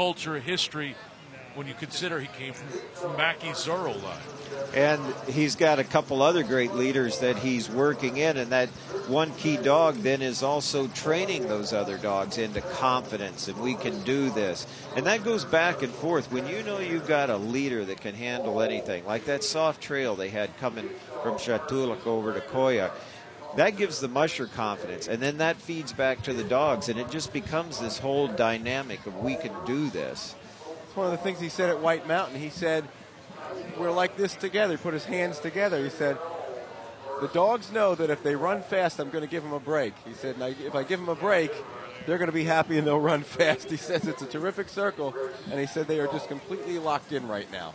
culture, history, when you consider he came from Mackey's Zorro line. And he's got a couple other great leaders that he's working in, and that one key dog then is also training those other dogs into confidence, and we can do this. And that goes back and forth. When you know you've got a leader that can handle anything, like that soft trail they had coming from Shatulak over to Koyak, that gives the musher confidence, and then that feeds back to the dogs, and it just becomes this whole dynamic of we can do this. It's one of the things he said at White Mountain. He said, we're like this together. He put his hands together. He said, the dogs know that if they run fast, I'm going to give them a break. He said, now, if I give them a break, they're going to be happy and they'll run fast. He says it's a terrific circle, and he said they are just completely locked in right now.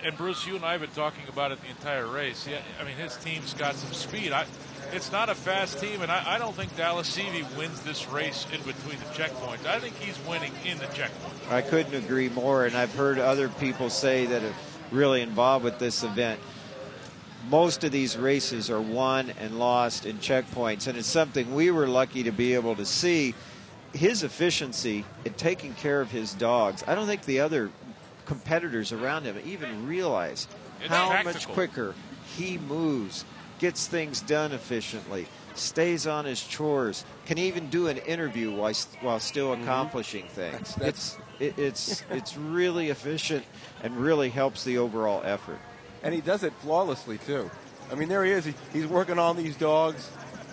And Bruce, you and I have been talking about it the entire race. Yeah, I mean, his team's got some speed. It's not a fast team, and I don't think Dallas Seavey wins this race in between the checkpoints. I think he's winning in the checkpoints. I couldn't agree more, and I've heard other people say that are really involved with this event. Most of these races are won and lost in checkpoints, and it's something we were lucky to be able to see. His efficiency in taking care of his dogs, I don't think the other competitors around him even realize how much quicker he moves, gets things done efficiently, stays on his chores, can even do an interview while still accomplishing things. It's really efficient and really helps the overall effort. And he does it flawlessly too. I mean, there he is. He's working on these dogs,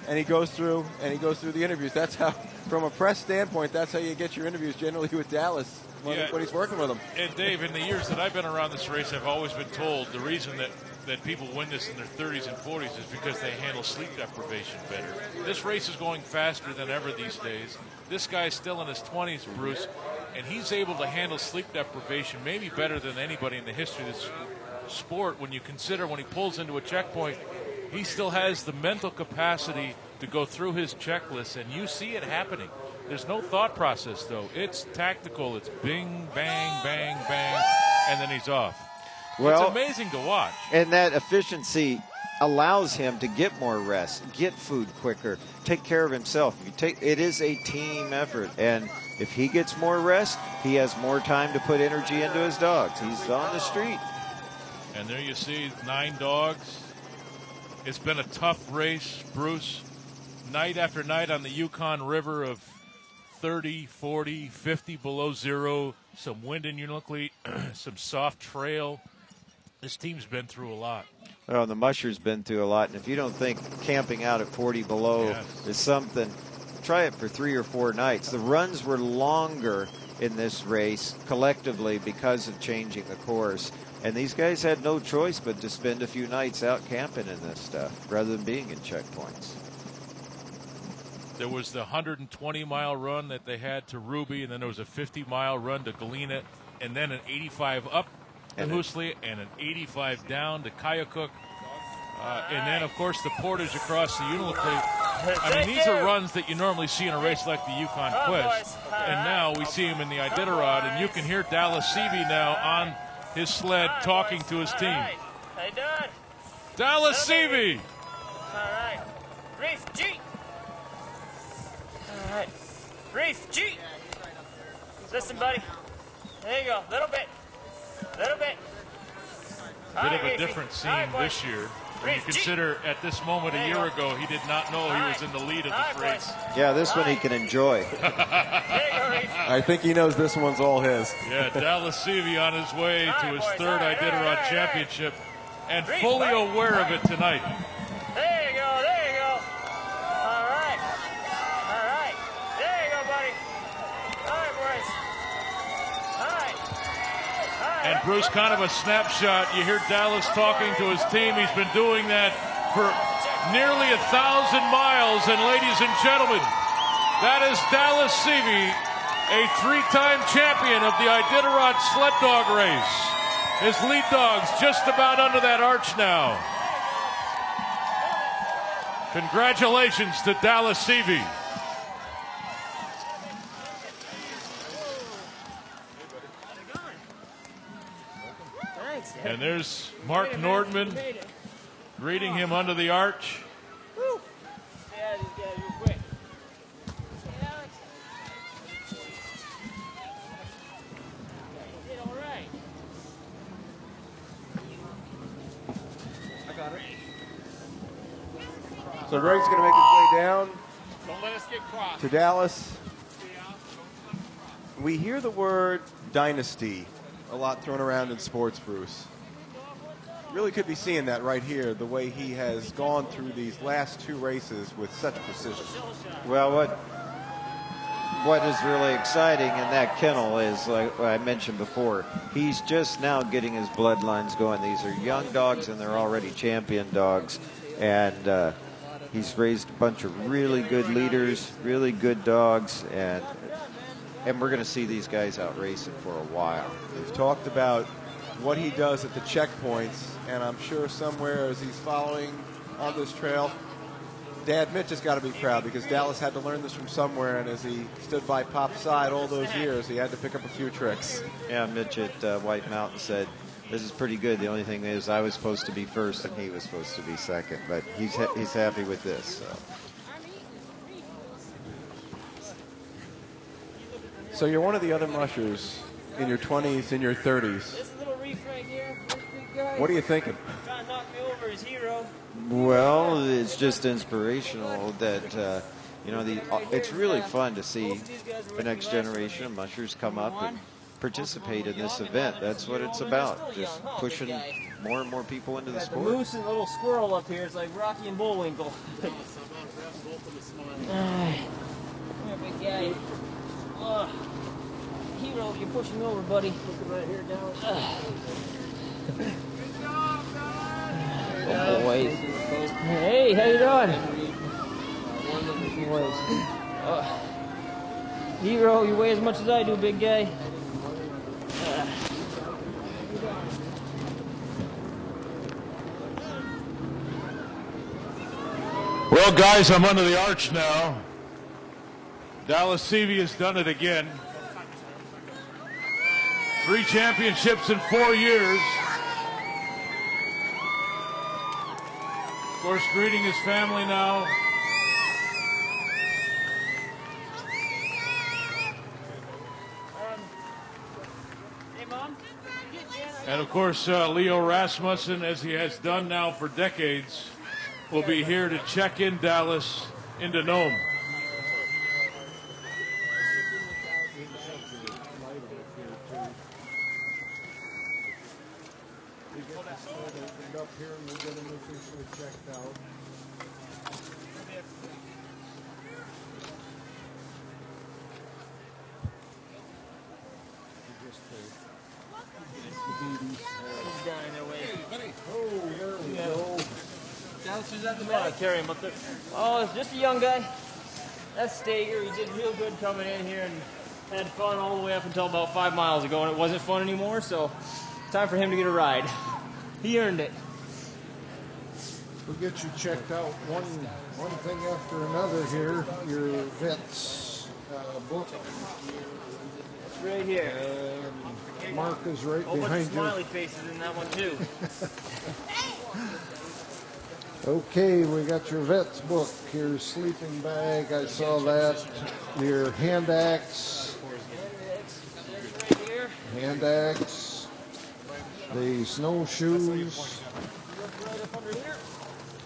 and he goes through the interviews. That's how, from a press standpoint, that's how you get your interviews generally with Dallas when he's working with them. And Dave, in the years that I've been around this race, I've always been told the reason that people win this in their 30s and 40s is because they handle sleep deprivation better. This race is going faster than ever these days. This guy's still in his 20s, Bruce, and he's able to handle sleep deprivation maybe better than anybody in the history of this sport. When you consider when he pulls into a checkpoint, he still has the mental capacity to go through his checklist, and you see it happening. There's no thought process, though. It's tactical. It's bing, bang, bang, bang, and then he's off. Well, it's amazing to watch. And that efficiency allows him to get more rest, get food quicker, take care of himself. It is a team effort, and if he gets more rest, he has more time to put energy into his dogs. He's on the street. And there you see 9 dogs. It's been a tough race, Bruce. Night after night on the Yukon River of 30, 40, 50 below zero, some wind in Unalakleet, some soft trail. This team's been through a lot. Well, the musher's been through a lot, and if you don't think camping out at 40 below is something, try it for 3 or 4 nights. The runs were longer in this race collectively because of changing the course, and these guys had no choice but to spend a few nights out camping in this stuff rather than being in checkpoints. There was the 120-mile run that they had to Ruby, and then there was a 50-mile run to Galena, and then an 85 up to Hoosley, and an 85 down to Kayakuk. And then, of course, the portage across the Unalakleet. I mean, these are runs that you normally see in a race like the Yukon Quest. And now we see him in the Iditarod, and you can hear Dallas Seavey now on his sled talking to his team. How you doing? Dallas Seavey! All right. Reef G! All right. Reef G! Listen, buddy. There you go. Little bit. Bit of a different scene this year. When you consider at this moment a year ago, he did not know he was in the lead of this race. Yeah, this one he can enjoy. I think he knows this one's all his. Yeah, Dallas Seavey on his way to his 3rd Iditarod championship and fully aware of it tonight. There you go. All right. There you go, buddy. All right, boys. All right. And Bruce, kind of a snapshot. You hear Dallas talking to his team. He's been doing that for nearly 1,000 miles. And ladies and gentlemen, that is Dallas Seavey, a 3-time champion of the Iditarod sled dog race. His lead dog's just about under that arch now. Congratulations to Dallas Seavey. And there's Mark Nordman greeting him under the arch. So Greg's going to make his way down Don't let us get crossed. to Dallas. We hear the word dynasty a lot thrown around in sports, Bruce. Really could be seeing that right here, the way he has gone through these last 2 races with such precision. Well, what is really exciting in that kennel is, like I mentioned before, he's just now getting his bloodlines going. These are young dogs, and they're already champion dogs. And he's raised a bunch of really good leaders, really good dogs, and we're going to see these guys out racing for a while. We've talked about what he does at the checkpoints, and I'm sure somewhere as he's following on this trail, Dad Mitch has got to be proud because Dallas had to learn this from somewhere, and as he stood by Pop's side all those years, he had to pick up a few tricks. Yeah, Mitch at White Mountain said, this is pretty good. The only thing is I was supposed to be first and he was supposed to be second, but he's happy with this. So you're one of the other mushers in your 20s, in your 30s. This little reef right here, this big guy. What are you thinking? Trying to knock me over, his hero. Well, it's just inspirational that, it's really fun to see the next generation of mushers come up and participate in this event. That's what it's about, just pushing more and more people into the The sport. moose and the little squirrel up here is like Rocky and Bullwinkle. Come here, big guy. Hero, you're pushing me over, buddy. Looking right here, down. Oh, boys. Hey, how you doing? Hero, you weigh as much as I do, big guy. Well, guys, I'm under the arch now. Dallas Seavey has done it again. 3 championships in 4 years. Of course, greeting his family now. Hey, Mom. And of course, Leo Rasmussen, as he has done now for decades, will be here to check in Dallas into Nome. Carry him up there. Oh, it's just a young guy. That's Stager. He did real good coming in here and had fun all the way up until about 5 miles ago, and it wasn't fun anymore, so time for him to get a ride. He earned it. We'll get you checked out one thing after another here. Your vet's book. It's right here. Mark is right Whole bunch of behind you. smiley faces in that one, too. Okay, we got your vet's book, your sleeping bag, I saw that, your hand axe, the snowshoes,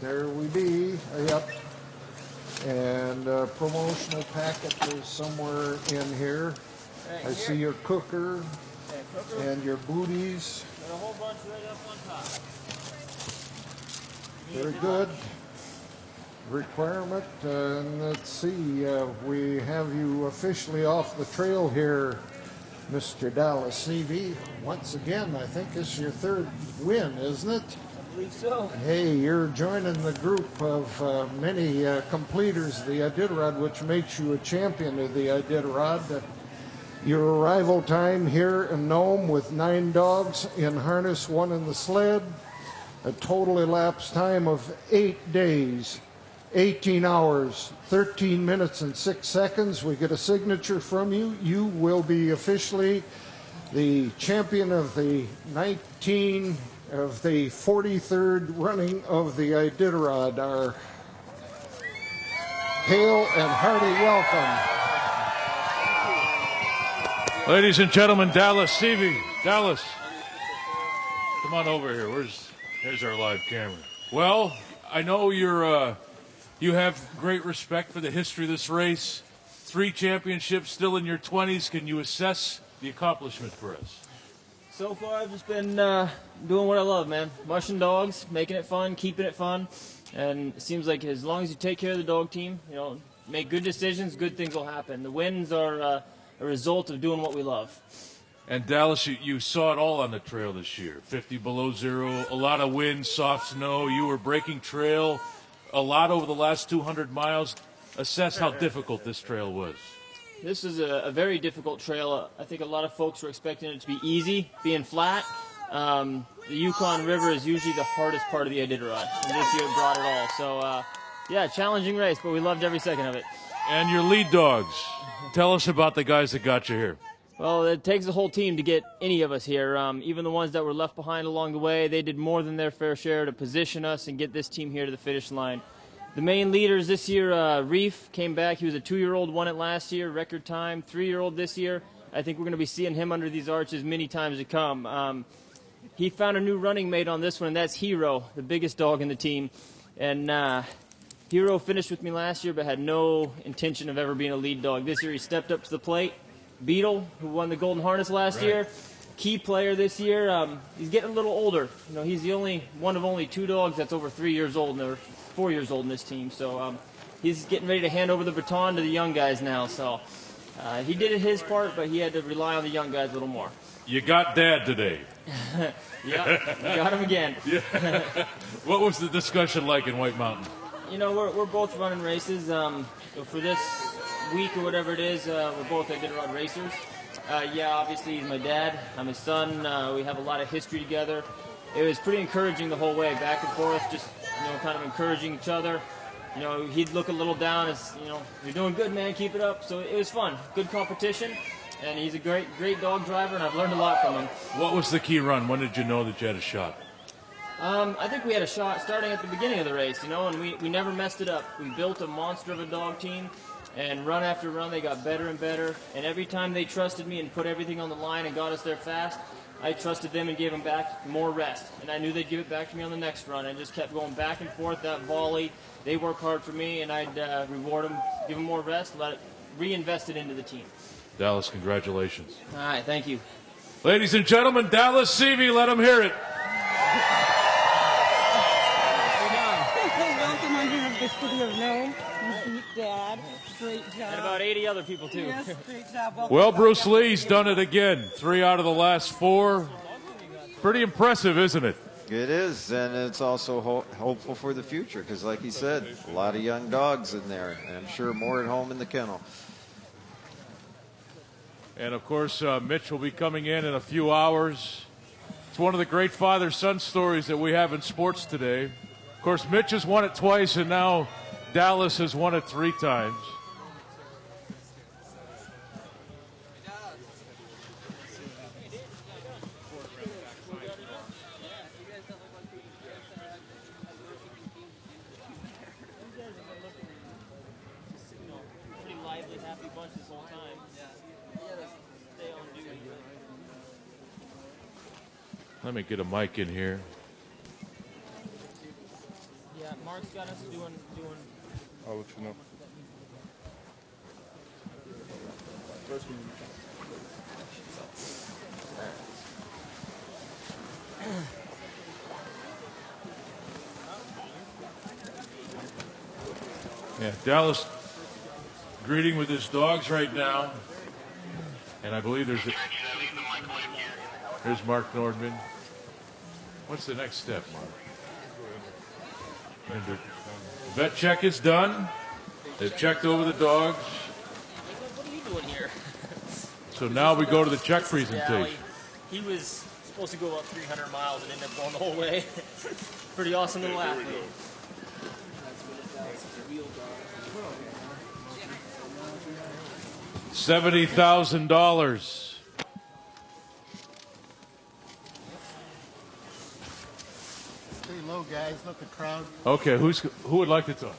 there we be, yep, and promotional packet is somewhere in here. I see your cooker and your booties. And a whole bunch right up on top. Very good. Requirement. And let's see, we have you officially off the trail here, Mr. Dallas Seavey. Once again, I think this is your 3rd win, isn't it? I believe so. Hey, you're joining the group of many completers of the Iditarod, which makes you a champion of the Iditarod. Your arrival time here in Nome with 9 dogs in harness, 1 in the sled. A total elapsed time of 8 days, 18 hours, 13 minutes and 6 seconds. We get a signature from you. You will be officially the champion of the 43rd running of the Iditarod. Our hail and hearty welcome. Ladies and gentlemen, Dallas Seavey. Dallas, come on over here. Here's our live camera. Well, I know you're You have great respect for the history of this race. 3 championships, still in your 20s. Can you assess the accomplishment for us? So far, I've just been doing what I love, man. Mushing dogs, making it fun, keeping it fun. And it seems like as long as you take care of the dog team, you know, make good decisions, good things will happen. The wins are a result of doing what we love. And Dallas, you saw it all on the trail this year. 50 below zero, a lot of wind, soft snow. You were breaking trail a lot over the last 200 miles. Assess how difficult this trail was. This is a very difficult trail. I think a lot of folks were expecting it to be easy, being flat. The Yukon River is usually the hardest part of the Iditarod, and this year brought it all. So, yeah, challenging race, but we loved every second of it. And your lead dogs. Tell us about the guys that got you here. Well, it takes a whole team to get any of us here. Even the ones that were left behind along the way, they did more than their fair share to position us and get this team here to the finish line. The main leaders this year, Reef came back. He was a 2-year-old, won it last year, record time. 3-year-old this year. I think we're going to be seeing him under these arches many times to come. He found a new running mate on this one, and that's Hero, the biggest dog in the team. And Hero finished with me last year but had no intention of ever being a lead dog. This year he stepped up to the plate. Beetle, who won the Golden Harness last year, key player this year. He's getting a little older. You know, he's the only one of only 2 dogs that's over 3 years old, and they're 4 years old in this team. So he's getting ready to hand over the baton to the young guys now. So he did his part, but he had to rely on the young guys a little more. You got Dad today. Yeah, we got him again. Yeah. What was the discussion like in White Mountain? You know, we're both running races. For this week or whatever it is, we're both Iditarod racers. Yeah, obviously he's my dad. I'm his son. We have a lot of history together. It was pretty encouraging the whole way, back and forth, just, you know, kind of encouraging each other. You know, he'd look a little down as, you know, you're doing good, man, keep it up. So it was fun, good competition, and he's a great dog driver, and I've learned a lot from him. What was the key run? When did you know that you had a shot? I think we had a shot starting at the beginning of the race, you know, and we never messed it up. We built a monster of a dog team, and run after run they got better and better, and every time they trusted me and put everything on the line and got us there fast, I trusted them and gave them back more rest, and I knew they'd give it back to me on the next run. I just kept going back and forth, that volley. They work hard for me, and I'd reward them, give them more rest, reinvest it into the team. Dallas, congratulations. All right, thank you. Ladies and gentlemen, Dallas Seavey, let them hear it. Welcome on here to the city of Nome. You beat Dad. Great job. And about 80 other people, too. Yes, great job. Welcome Well, back. Bruce Lee's done it again. 3 out of the last 4. Pretty impressive, isn't it? It is, and it's also hopeful for the future because, like he said, a lot of young dogs in there, and I'm sure more at home in the kennel. And, of course, Mitch will be coming in a few hours. It's one of the great father-son stories that we have in sports today. Of course, Mitch has won it twice, and now Dallas has won it 3 times. Pretty lively, happy bunch this whole time. Stay on duty. Let me get a mic in here. Yeah, Mark's got us doing. I'll let you know. Yeah, Dallas greeting with his dogs right now. And I believe there's Mark Nordman. What's the next step, Mark? And the vet check is done. They've checked over the dogs. What are you doing here? So now we go to the check Yeah, presentation. he was supposed to go up 300 miles and ended up going the whole way. Pretty awesome little athlete. $70,000. Stay low, guys. Let the crowd. Okay, who would like to talk?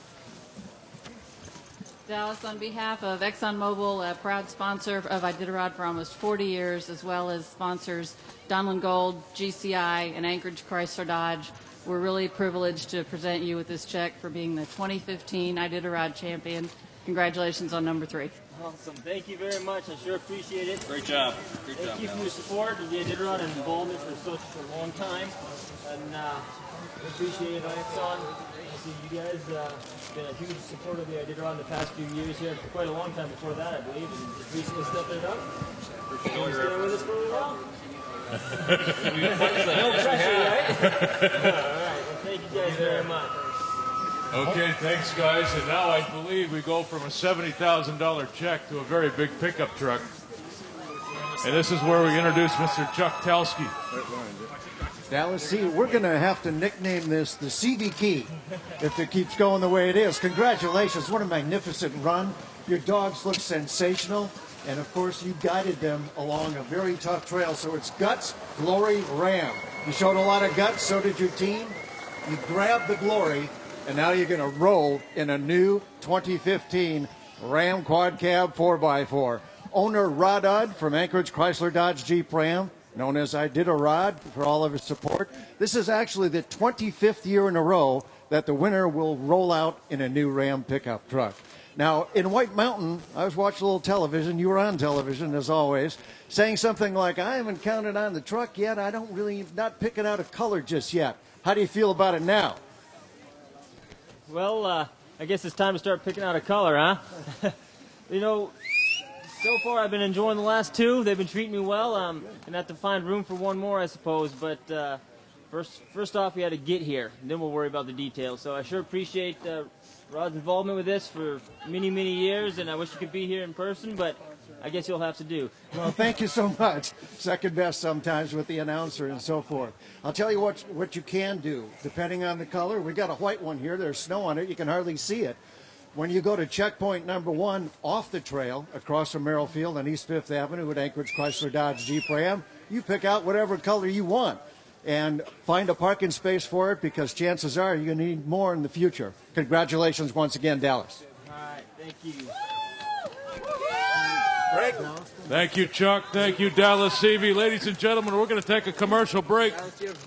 Dallas, on behalf of ExxonMobil, a proud sponsor of Iditarod for almost 40 years, as well as sponsors Donlin Gold, GCI, and Anchorage Chrysler Dodge, we're really privileged to present you with this check for being the 2015 Iditarod champion. Congratulations on number 3. Awesome. Thank you very much. I sure appreciate it. Great job. Thank you for your support of the Iditarod and involvement for such a long time. And we appreciate it, Exxon. I see you guys been a huge supporter of the Iditarod in the past few years here, for quite a long time before that, I believe, and just recently stepped it up. Appreciate you staying with us for a while. No pressure, right? All right. Well, thank you guys very much. Okay, thanks, guys. And now I believe we go from a $70,000 check to a very big pickup truck. And this is where we introduce Mr. Chuck Telsky. Dallas, see, we're going to have to nickname this the Seavey Key if it keeps going the way it is. Congratulations. What a magnificent run. Your dogs look sensational. And, of course, you guided them along a very tough trail. So it's guts, glory, ram. You showed a lot of guts. So did your team. You grabbed the glory. And now you're going to roll in a new 2015 Ram Quad Cab 4x4. Owner Rod Udd from Anchorage Chrysler Dodge Jeep Ram, known as Iditarod, for all of his support. This is actually the 25th year in a row that the winner will roll out in a new Ram pickup truck. Now, in White Mountain, I was watching a little television. You were on television, as always, saying something like, I haven't counted on the truck yet. I don't really, not picking out a color just yet. How do you feel about it now? Well, I guess it's time to start picking out a color, huh? You know, so far I've been enjoying the last 2. They've been treating me well. Gonna have to find room for one more, I suppose. But first off, we had to get here, and then we'll worry about the details. So I sure appreciate Rod's involvement with this for many, many years, and I wish you could be here in person, but I guess you'll have to do. Well, thank you so much. Second best sometimes with the announcer and so forth. I'll tell you what you can do, depending on the color. We got a white one here. There's snow on it. You can hardly see it. When you go to checkpoint number 1 off the trail across from Merrill Field on East 5th Avenue at Anchorage Chrysler Dodge Jeep Ram, you pick out whatever color you want and find a parking space for it, because chances are you're going to need more in the future. Congratulations once again, Dallas. All right, thank you. Thank you, Chuck. Thank you, Dallas Seavey. Ladies and gentlemen, we're going to take a commercial break.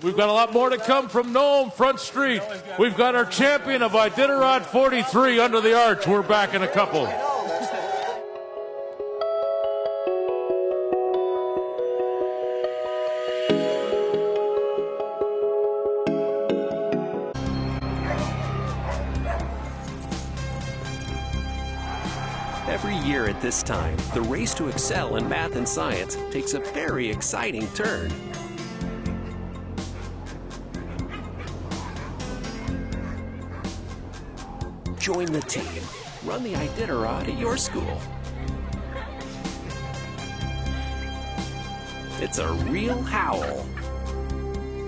We've got a lot more to come from Nome, Front Street. We've got our champion of Iditarod 43 under the arch. We're back in a couple. Every year at this time, the race to excel in math and science takes a very exciting turn. Join the team. Run the Iditarod at your school. It's a real howl.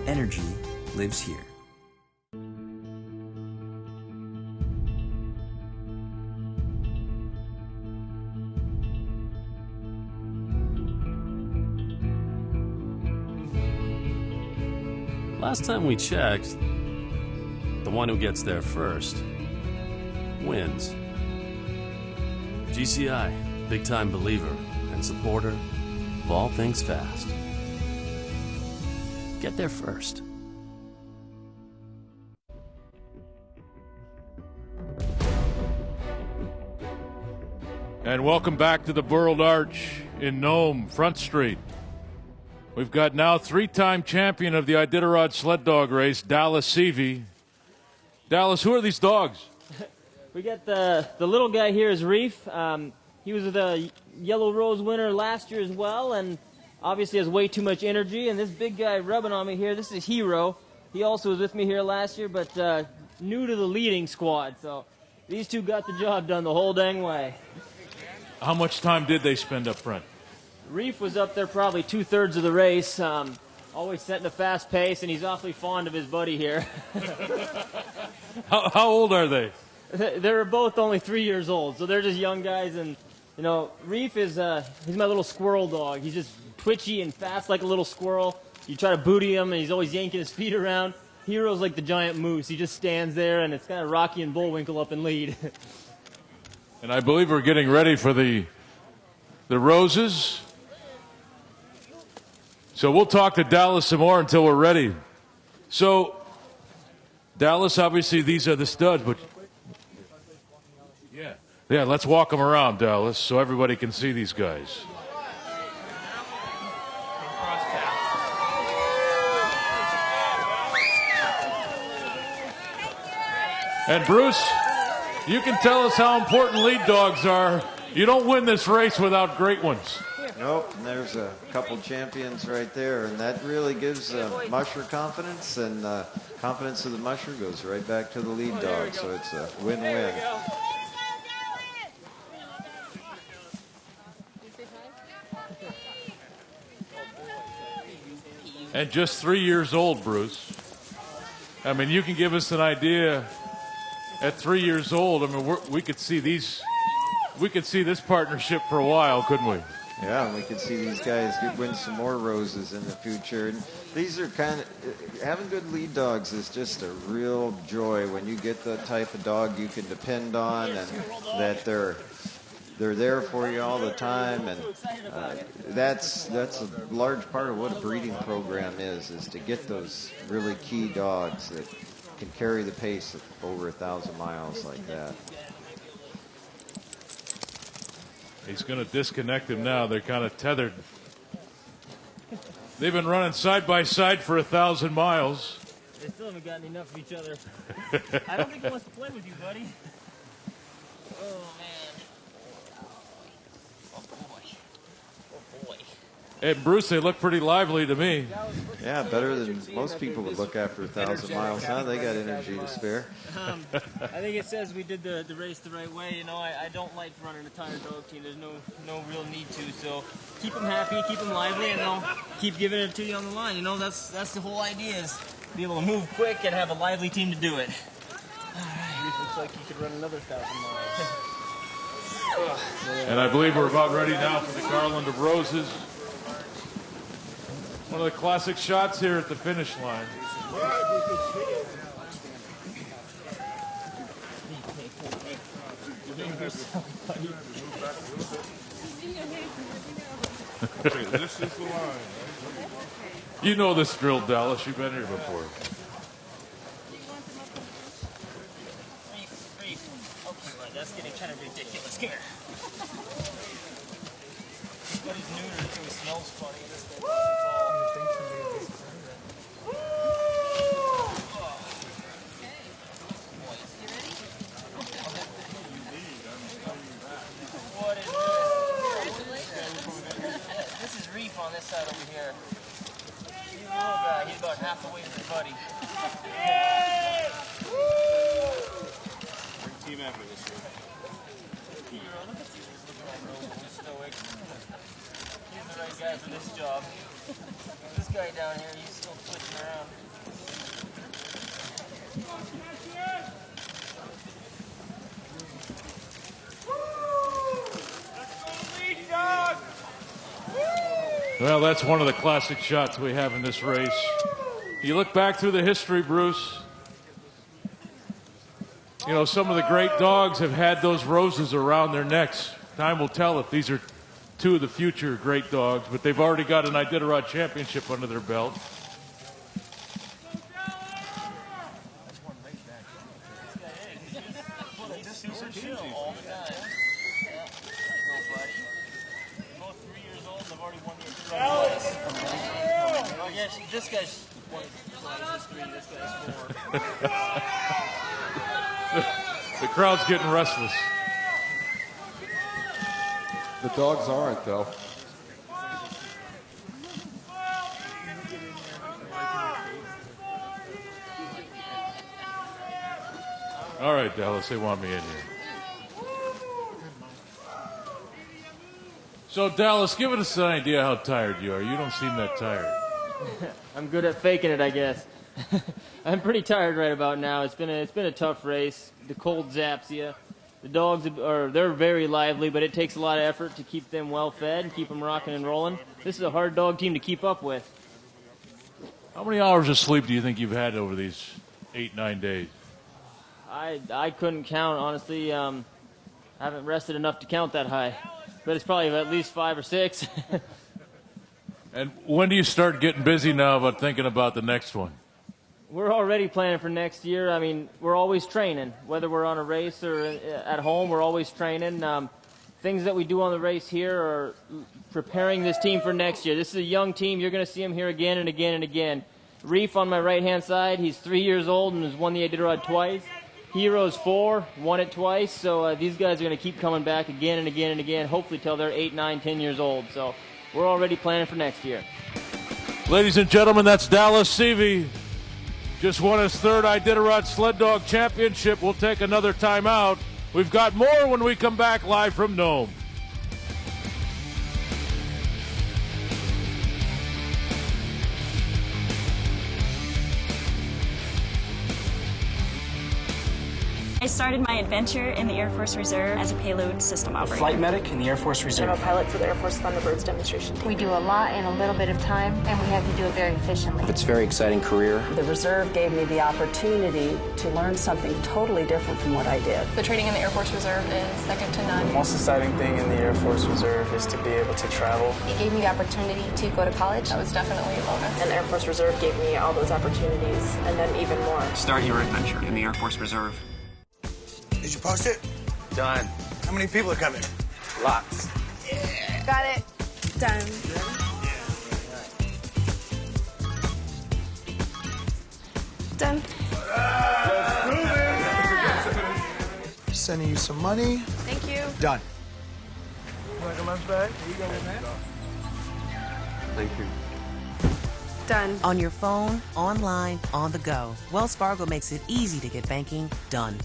Energy lives here. Last time we checked, the one who gets there first wins. GCI, big-time believer and supporter of all things fast. Get there first. And welcome back to the Burled Arch in Nome, Front Street. We've got now 3-time champion of the Iditarod sled dog race, Dallas Seavey. Dallas, who are these dogs? We got the little guy here is Reef. He was the Yellow Rose winner last year as well, and obviously has way too much energy. And this big guy rubbing on me here, this is Hero. He also was with me here last year, but new to the leading squad. So these two got the job done the whole dang way. How much time did they spend up front? Reef was up there probably 2/3 of the race, always setting a fast pace, and he's awfully fond of his buddy here. How old are they? They're both only 3 years old, so they're just young guys. And you know, Reef is he's my little squirrel dog. He's just twitchy and fast like a little squirrel. You try to booty him, and he's always yanking his feet around. Hero's like the giant moose. He just stands there, and it's kind of Rocky and Bullwinkle up in lead. And I believe we're getting ready for the roses. So we'll talk to Dallas some more until we're ready. So Dallas, obviously these are the studs, but yeah, let's walk them around, Dallas, so everybody can see these guys. And Bruce, you can tell us how important lead dogs are. You don't win this race without great ones. Nope, and there's a couple champions right there, and that really gives musher confidence, and confidence of the musher goes right back to the lead dog, so it's a win-win. And just 3 years old, Bruce. I mean, you can give us an idea. At 3 years old, I mean, we could see these. We could see this partnership for a while, couldn't we? Yeah, and we could see these guys win some more roses in the future. And these are kind of, having good lead dogs is just a real joy when you get the type of dog you can depend on, and that they're there for you all the time. And that's a large part of what a breeding program is to get those really key dogs that can carry the pace of over 1,000 miles like that. He's going to disconnect him now. They're kind of tethered. They've been running side by side for 1,000 miles. They still haven't gotten enough of each other. I don't think he wants to play with you, buddy. Oh, man. Oh, boy. Oh, boy. And Bruce, they look pretty lively to me. Yeah, better than most people would look after 1,000 miles, huh? They got energy to spare. I think it says we did the race the right way. You know, I don't like running a tired dog team. There's no real need to. So keep them happy, keep them lively, and they'll keep giving it to you on the line. You know, that's the whole idea, is be able to move quick and have a lively team to do it. Looks like you could run another 1,000 miles. And I believe we're about ready now for the garland of roses. One of the classic shots here at the finish line. This is the line. You know this drill, Dallas. You've been here before. Okay, that's getting kind of ridiculous. Come here. But he's neutered, so he smells funny. What is this? This is Reef on this side over here. He's a little guy. He's about half the weight of his buddy. Team effort this year. Look at you. He's looking like Nome, stoic. He's the right guy for this job. This guy down here, he's still twitching around. Well, that's one of the classic shots we have in this race. You look back through the history, Bruce. You know, some of the great dogs have had those roses around their necks. Time will tell if these are two of the future great dogs, but they've already got an Iditarod championship under their belt. He's super chill all the time. Yeah. Nobody. Both 3 years old and they've already won the race. Oh, yeah, this guy's one. This is 3, this guy's 4. The crowd's getting restless. The dogs aren't, though. All right, Dallas, they want me in here. So, Dallas, give us an idea how tired you are. You don't seem that tired. I'm good at faking it, I guess. I'm pretty tired right about now. It's been a tough race. The cold zaps you. The dogs they're very lively, but it takes a lot of effort to keep them well fed and keep them rocking and rolling. This is a hard dog team to keep up with. How many hours of sleep do you think you've had over these 8-9 days? I couldn't count, honestly. I haven't rested enough to count that high, but it's probably at least 5 or 6. And when do you start getting busy now about thinking about the next one? We're already planning for next year. I mean, we're always training. Whether we're on a race or at home, we're always training. Things that we do on the race here are preparing this team for next year. This is a young team. You're going to see them here again and again and again. Reef on my right-hand side, he's 3 years old and has won the Iditarod twice. Hero's 4, won it twice. So these guys are going to keep coming back again and again and again, hopefully till they're 8, 9, 10 years old. So we're already planning for next year. Ladies and gentlemen, that's Dallas Seavey. Just won his 3rd Iditarod Sled Dog Championship. We'll take another timeout. We've got more when we come back live from Nome. I started my adventure in the Air Force Reserve as a payload system operator. Flight medic in the Air Force Reserve. I'm a pilot for the Air Force Thunderbirds demonstration team. We do a lot in a little bit of time, and we have to do it very efficiently. It's a very exciting career. The reserve gave me the opportunity to learn something totally different from what I did. The training in the Air Force Reserve is second to none. The most exciting thing in the Air Force Reserve is to be able to travel. It gave me the opportunity to go to college. That was definitely a bonus. And the Air Force Reserve gave me all those opportunities, and then even more. Start your adventure in the Air Force Reserve. Did you post it? Done. How many people are coming? Lots. Yeah. Got it. Done. Done. Sending you some money. Thank you. Done. Like a lunch bag? Here you go, man. Thank you. Done. On your phone, online, on the go. Wells Fargo makes it easy to get banking done.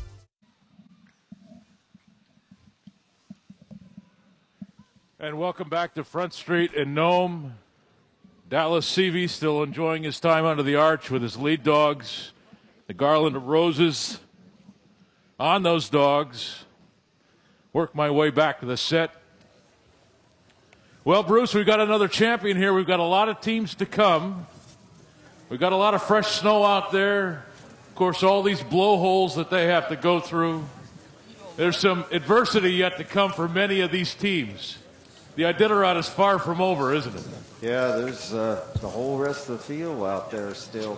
And welcome back to Front Street in Nome. Dallas Seavey still enjoying his time under the arch with his lead dogs. The garland of roses on those dogs. Work my way back to the set. Well, Bruce, we've got another champion here. We've got a lot of teams to come. We've got a lot of fresh snow out there. Of course, all these blowholes that they have to go through. There's some adversity yet to come for many of these teams. The Iditarod is far from over, isn't it? Yeah, there's the whole rest of the field out there still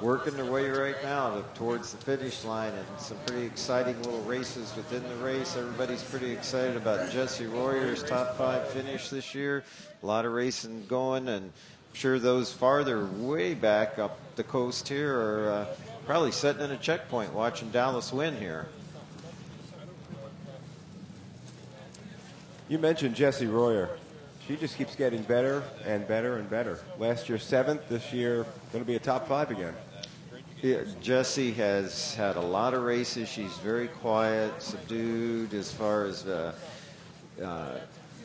working their way right now towards the finish line, and some pretty exciting little races within the race. Everybody's pretty excited about Jesse Royer's top 5 finish this year. A lot of racing going, and I'm sure those farther way back up the coast here are probably sitting in a checkpoint watching Dallas win here. You mentioned Jessie Royer. She just keeps getting better and better and better. Last year 7th, this year going to be a top 5 again. Yeah, Jessie has had a lot of races. She's very quiet, subdued as far as her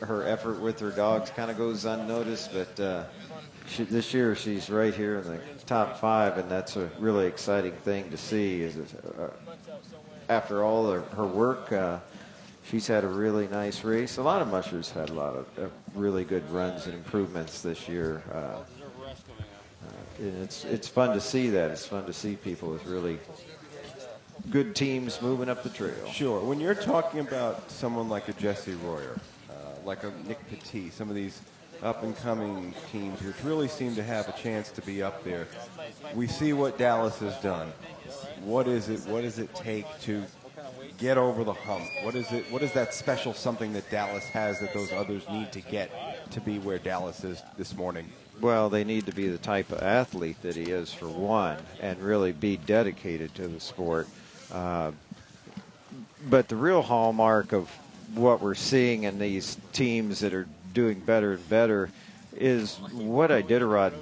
effort with her dogs kind of goes unnoticed, but this year she's right here in the top 5, and that's a really exciting thing to see. After all her work, she's had a really nice race. A lot of mushers had a lot of really good runs and improvements this year. And it's fun to see that. It's fun to see people with really good teams moving up the trail. Sure. When you're talking about someone like a Jessie Royer, like a Nick Petit, some of these up-and-coming teams which really seem to have a chance to be up there, we see what Dallas has done. What is it? What does it take to get over the hump? What is that special something that Dallas has that those others need to get to be where Dallas is this morning? Well, they need to be the type of athlete that he is, for one, and really be dedicated to the sport. But the real hallmark of what we're seeing in these teams that are doing better and better is what Iditarod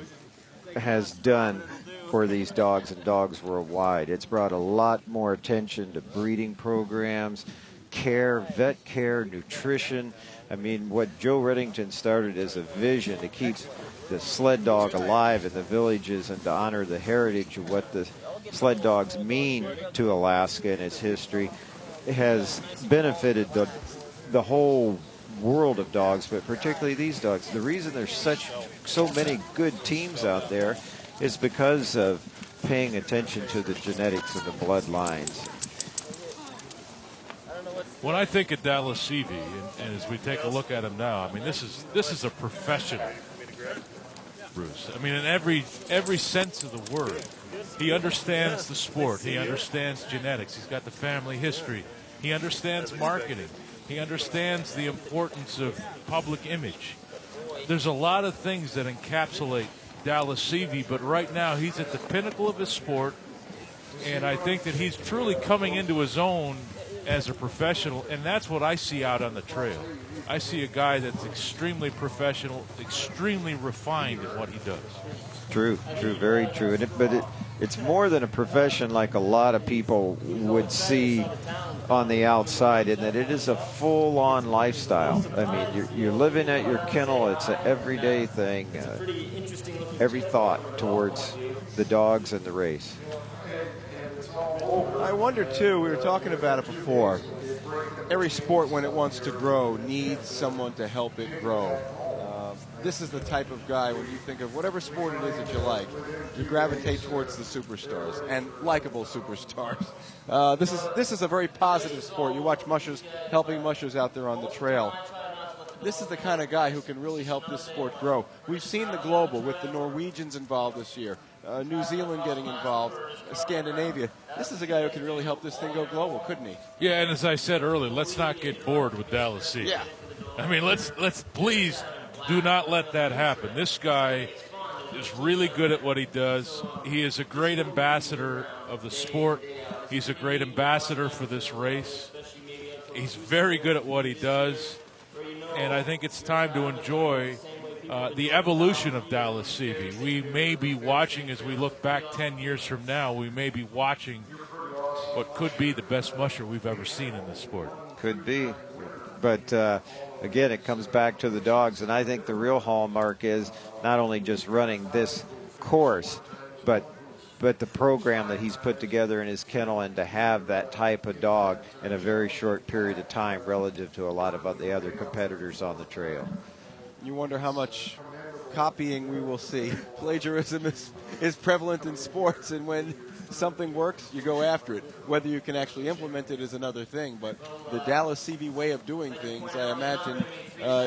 has done for these dogs and dogs worldwide. It's brought a lot more attention to breeding programs, care, vet care, nutrition. I mean, what Joe Reddington started as a vision to keep the sled dog alive in the villages and to honor the heritage of what the sled dogs mean to Alaska and its history has benefited the whole world of dogs, but particularly these dogs. The reason there's so many good teams out there is because of paying attention to the genetics of the bloodlines. When I think of Dallas Seavey, and as we take a look at him now, I mean, this is a professional. Bruce. I mean, in every sense of the word. He understands the sport. He understands genetics. He's got the family history. He understands marketing. He understands the importance of public image. There's a lot of things that encapsulate Dallas Seavey, but right now he's at the pinnacle of his sport, and I think that he's truly coming into his own as a professional, and that's what I see out on the trail. I see a guy that's extremely professional, extremely refined in what he does. True, very true. It's more than a profession like a lot of people would see on the outside, in that it is a full-on lifestyle. I mean, you're living at your kennel. It's an everyday thing. Every thought towards the dogs and the race. I wonder, too, we were talking about it before, every sport, when it wants to grow, needs someone to help it grow. This is the type of guy, when you think of whatever sport it is that you like, you gravitate towards the superstars, and likable superstars. This is a very positive sport. You watch Mushes helping Mushes out there on the trail. This is the kind of guy who can really help this sport grow. We've seen the global with the Norwegians involved this year, New Zealand getting involved, Scandinavia. This is a guy who can really help this thing go global, couldn't he? Yeah, and as I said earlier, let's not get bored with Dallas Seavey. Yeah. I mean, let's please do not let that happen. This guy is really good at what he does. He is a great ambassador of the sport. He's a great ambassador for this race. He's very good at what he does. And I think it's time to enjoy the evolution of Dallas Seavey. We may be watching, as we look back 10 years from now, we may be watching what could be the best musher we've ever seen in this sport. Could be. But, again, it comes back to the dogs. And I think the real hallmark is not only just running this course, but the program that he's put together in his kennel, and to have that type of dog in a very short period of time relative to a lot of the other competitors on the trail. You wonder how much copying we will see. Plagiarism is prevalent in sports, and when something works, you go after it. Whether you can actually implement it is another thing, but the Dallas Seavey way of doing things, I imagine,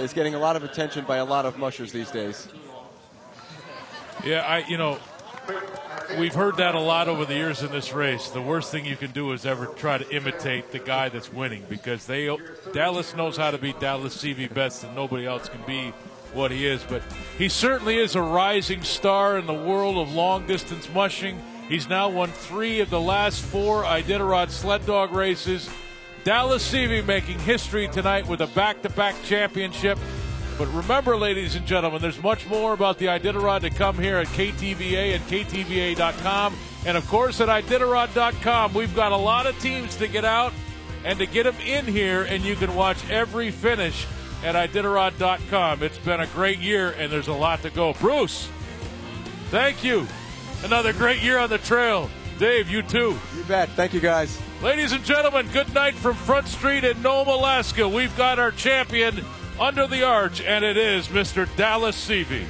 is getting a lot of attention by a lot of mushers these days. Yeah, we've heard that a lot over the years in this race. The worst thing you can do is ever try to imitate the guy that's winning, because Dallas knows how to beat Dallas Seavey best, and nobody else can be what he is. But he certainly is a rising star in the world of long-distance mushing. He's now won 3 of the last 4 Iditarod sled dog races. Dallas Seavey making history tonight with a back-to-back championship. But remember, ladies and gentlemen, there's much more about the Iditarod to come here at KTVA and KTVA.com. And, of course, at Iditarod.com, we've got a lot of teams to get out and to get them in here, and you can watch every finish at Iditarod.com. It's been a great year, and there's a lot to go. Bruce, thank you. Another great year on the trail. Dave, you too. You bet. Thank you, guys. Ladies and gentlemen, good night from Front Street in Nome, Alaska. We've got our champion under the arch, and it is Mr. Dallas Seavey.